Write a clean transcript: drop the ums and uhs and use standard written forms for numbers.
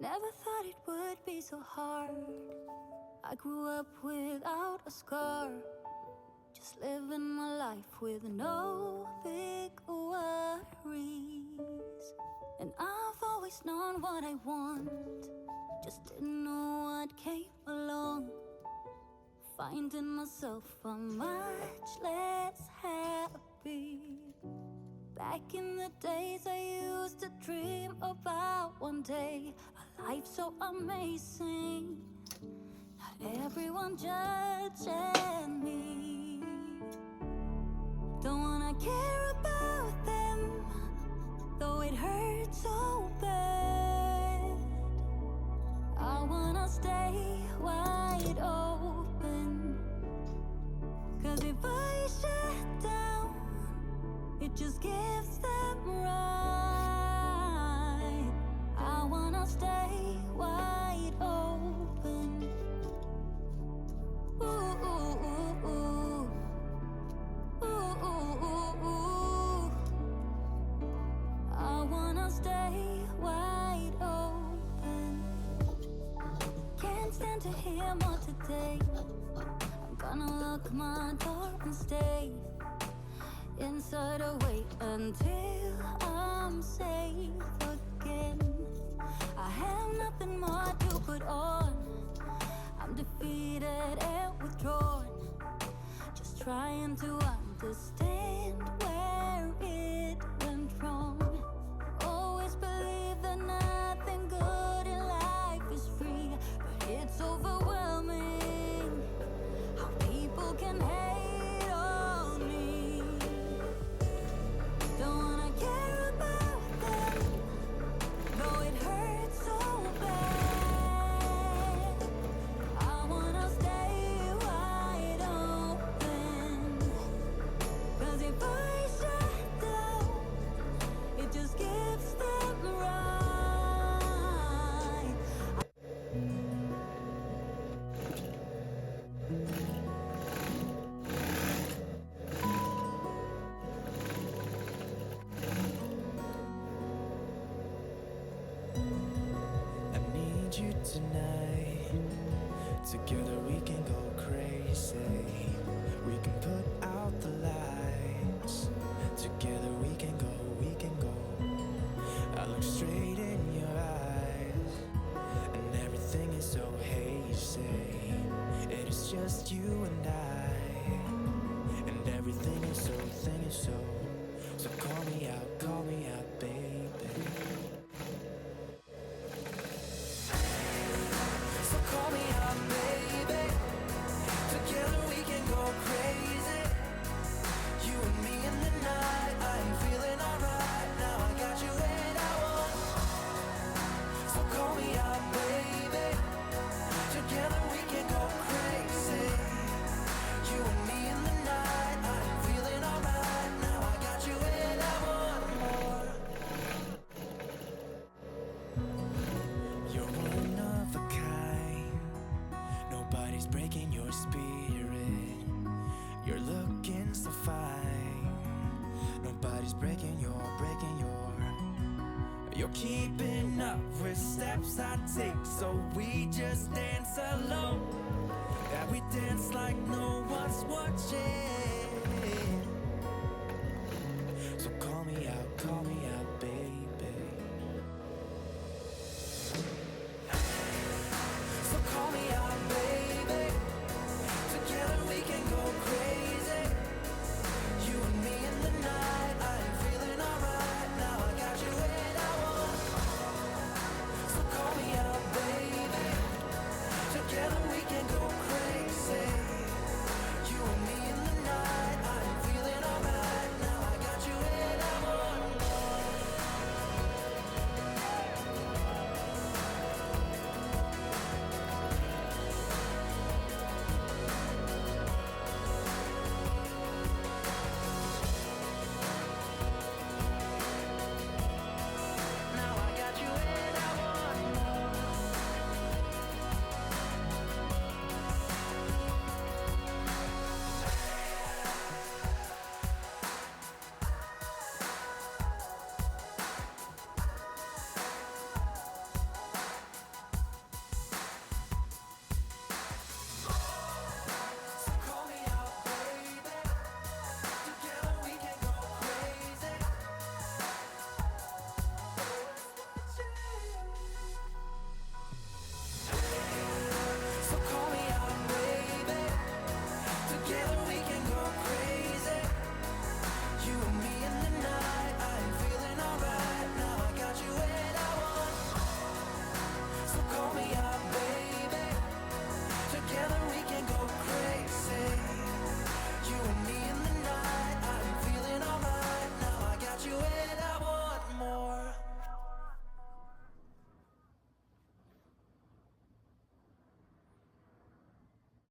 Never thought it would be so hard. I grew up without a scar, just living my life with no big worries. And I've always known what I want, just didn't know what came along. Finding myself much less happy. Back in the days I used to dream about one day a life so amazing, not everyone judging me. Don't wanna care about them, though it hurts so bad. I wanna stay wide open, 'cause if I shut down, it just gives them right. I wanna stay wide open. Ooh, ooh, ooh, ooh. Ooh, ooh, ooh, ooh. I wanna stay wide open. Can't stand to hear more today. I'm gonna lock my door and stay inside, away until I'm safe again. I have nothing more to put on. I'm defeated and withdrawn, just trying to understand where it went wrong. Always believe that nothing good in life is free, but it's overwhelming how people can hate on me. Don't wanna care about them, though it hurts so bad. I wanna stay wide open, 'cause if I shut down, it just gives them right. I need you tonight. Together we can go crazy. We can put out the lights. Together we can go, we can go. I look straight in your eyes, and everything is so hazy. It is just you and I, and everything is so, thing is so. So call me out, baby. So call me out, baby. Together we can go crazy. You and me in the night. I'm feeling alright. Now I got you and I want. So call me out, baby. Together we can go crazy. You and me in the night. I'm feeling alright. Now I got you and I want more. You're one of a kind. Nobody's breaking your spirit. You're looking so fine. Nobody's breaking your. You're keeping up with steps I take, so we just dance alone. Yeah, we dance like no one's watching.